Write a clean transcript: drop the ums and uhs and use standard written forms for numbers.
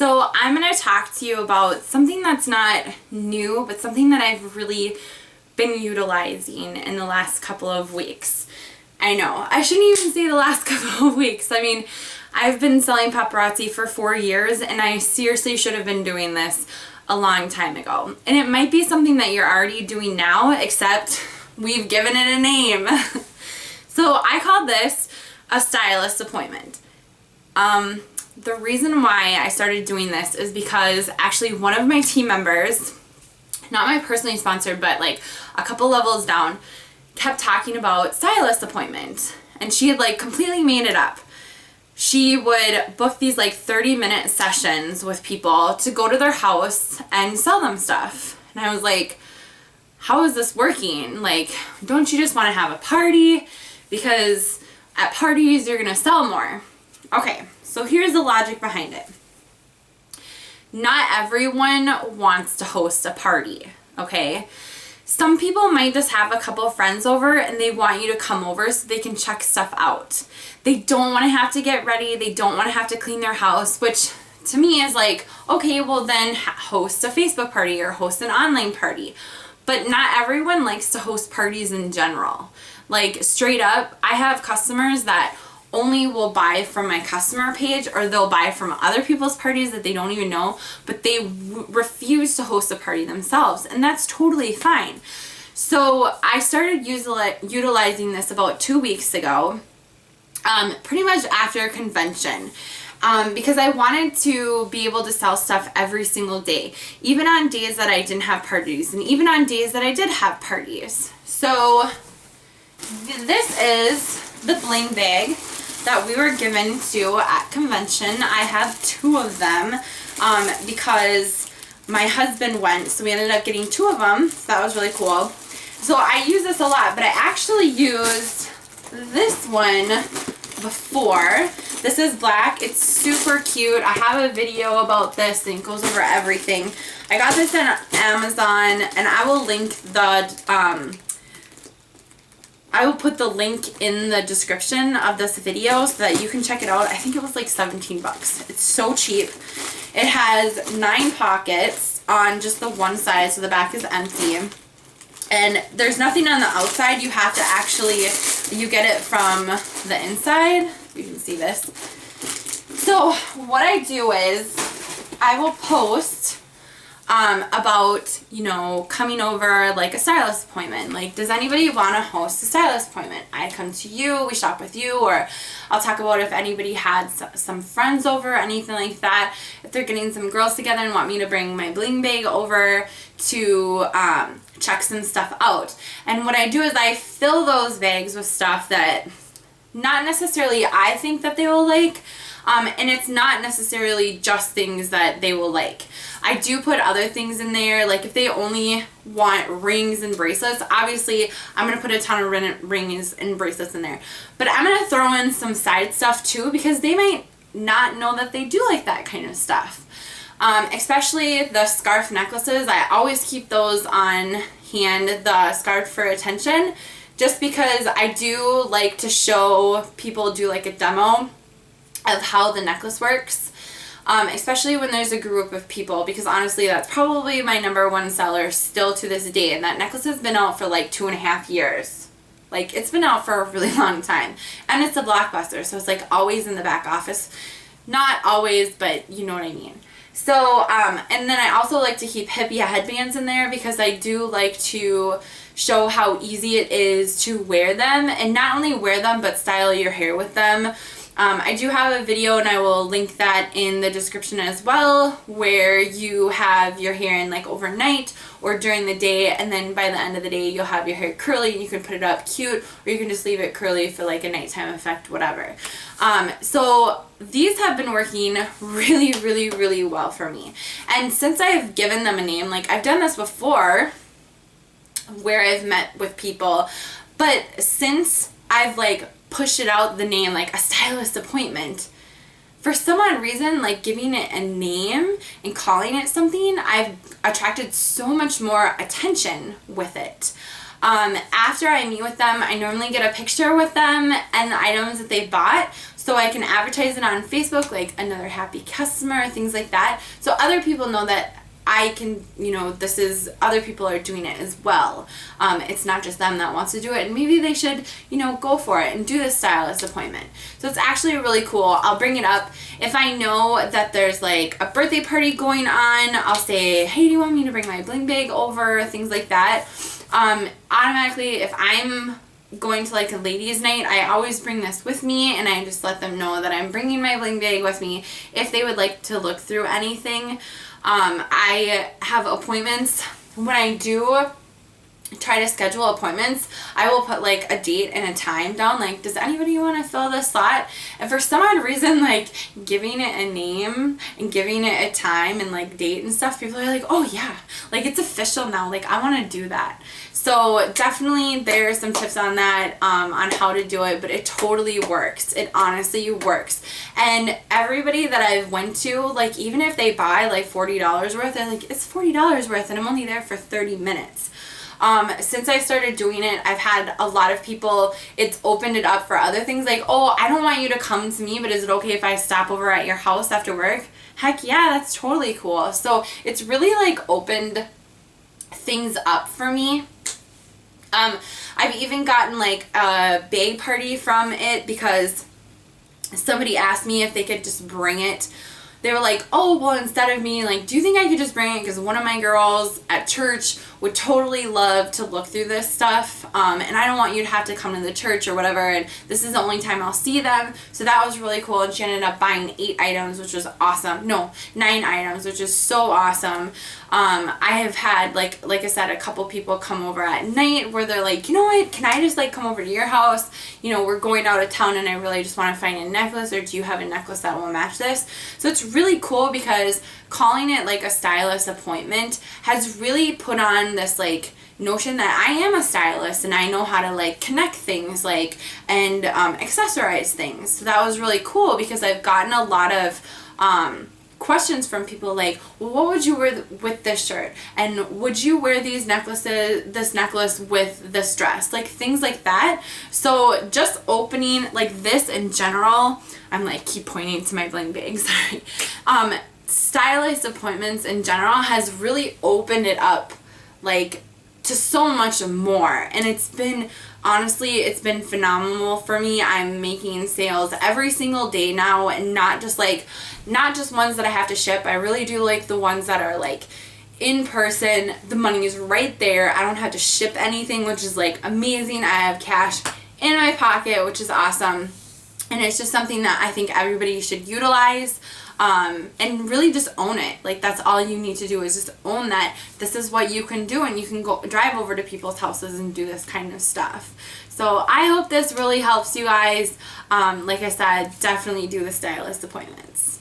So I'm going to talk to you about something that's not new, but something that I've really been utilizing in the last couple of weeks. I know, I shouldn't even say the last couple of weeks. I mean, I've been selling paparazzi for 4 years, and I seriously should have been doing this a long time ago. And it might be something that you're already doing now, except we've given it a name. So I called this a stylist appointment. The reason why I started doing this is because actually one of my team members, not my personally sponsored, but like a couple levels down, kept talking about stylist appointment, and she had like completely made it up. She would book these like 30-minute sessions with people to go to their house and sell them stuff. And I was like, how is this working? Like, don't you just want to have a party? Because at parties you're gonna sell more. Okay, so here's the logic behind it. Not everyone wants to host a party, okay? Some people might just have a couple of friends over and they want you to come over so they can check stuff out. They don't want to have to get ready. They don't want to have to clean their house, which to me is like, okay, well then host a Facebook party or host an online party. But not everyone likes to host parties in general. Like straight up, I have customers that only will buy from my customer page, or they'll buy from other people's parties that they don't even know, but they refuse to host a party themselves, and that's totally fine. So I started utilizing this about 2 weeks ago, pretty much after a convention, because I wanted to be able to sell stuff every single day, even on days that I didn't have parties, and even on days that I did have parties. So this is the bling bag that we were given to at convention. I have 2 of them because my husband went, so we ended up getting 2 of them. So that was really cool. So I use this a lot, but I actually used this one before. This is black. It's super cute. I have a video about this and it goes over everything. I got this on Amazon, and I will link the I will put the link in the description of this video so that you can check it out. I think it was like 17 bucks. It's so cheap. It has 9 pockets on just the one side, so the back is empty. And there's nothing on the outside. You have to actually, you get it from the inside. You can see this. So what I do is I will post about, you know, coming over like a stylist appointment. Like, does anybody want to host a stylist appointment? I come to you, we shop with you, or I'll talk about if anybody had some friends over, anything like that. If they're getting some girls together and want me to bring my bling bag over to check some stuff out. And what I do is I fill those bags with stuff that not necessarily I think that they will like, and it's not necessarily just things that they will like. I do put other things in there, like if they only want rings and bracelets, obviously I'm going to put a ton of rings and bracelets in there. But I'm going to throw in some side stuff too, because they might not know that they do like that kind of stuff. Especially the scarf necklaces. I always keep those on hand, the scarf for attention, just because I do like to show people, do like a demo of how the necklace works. Especially when there's a group of people, because honestly that's probably my #1 seller still to this day, and that necklace has been out for like 2.5 years. Like, it's been out for a really long time, and it's a blockbuster, so it's like always in the back office. Not always, but you know what I mean. So and then I also like to keep hippie headbands in there, because I do like to show how easy it is to wear them, and not only wear them but style your hair with them. I do have a video, and I will link that in the description as well, where you have your hair in like overnight or during the day, and then by the end of the day you'll have your hair curly and you can put it up cute, or you can just leave it curly for like a nighttime effect, whatever. So these have been working really, really, really well for me. And since I've given them a name, like I've done this before where I've met with people, but since I've like push it out the name, like a stylist appointment, for some odd reason, like giving it a name and calling it something, I've attracted so much more attention with it. After I meet with them, I normally get a picture with them and the items that they bought, so I can advertise it on Facebook, like another happy customer, things like that, so other people know that I can, you know, this is, other people are doing it as well. It's not just them that wants to do it, and maybe they should, you know, go for it and do the stylist appointment. So it's actually really cool. I'll bring it up. If I know that there's like a birthday party going on, I'll say, hey, do you want me to bring my bling bag over? Things like that. Automatically, if I'm going to like a ladies' night, I always bring this with me, and I just let them know that I'm bringing my bling bag with me if they would like to look through anything. I have appointments. When I do try to schedule appointments, I will put like a date and a time down, like, does anybody want to fill this slot? And for some odd reason, like, giving it a name and giving it a time and like date and stuff, people are like, oh yeah, like it's official now, like I want to do that. So definitely there's some tips on that, on how to do it, but it totally works. It honestly works. And everybody that I've went to, like, even if they buy like $40 worth, they're like, it's $40 worth and I'm only there for 30 minutes. Since I started doing it, I've had a lot of people, it's opened it up for other things, like, oh, I don't want you to come to me, but is it okay if I stop over at your house after work? Heck yeah, that's totally cool. So it's really like opened things up for me. I've even gotten like a bag party from it because somebody asked me if they could just bring it. They were like, oh, well, instead of me, like, do you think I could just bring it? Because one of my girls at church would totally love to look through this stuff, and I don't want you to have to come to the church or whatever, and this is the only time I'll see them. So that was really cool, and she ended up buying 8 items, which was awesome. No, 9 items, which is so awesome. I have had, like I said, a couple people come over at night where they're like, you know what, can I just like come over to your house? You know, we're going out of town and I really just want to find a necklace, or do you have a necklace that will match this? So it's really cool because calling it like a stylist appointment has really put on this like notion that I am a stylist and I know how to like connect things, like, and accessorize things. So that was really cool because I've gotten a lot of questions from people like, well, what would you wear with this shirt, and would you wear this necklace with this dress, like things like that. So just opening like this in general, I'm like keep pointing to my bling bag, sorry. Stylist appointments in general has really opened it up like to so much more, and it's been, honestly, it's been phenomenal for me. I'm making sales every single day now, and not just ones that I have to ship. I really do like the ones that are like in person. The money is right there. I don't have to ship anything, which is like amazing. I have cash in my pocket, which is awesome. And it's just something that I think everybody should utilize. And really just own it. Like, that's all you need to do is just own that this is what you can do, and you can go drive over to people's houses and do this kind of stuff. So I hope this really helps you guys. Like I said, definitely do the stylist appointments.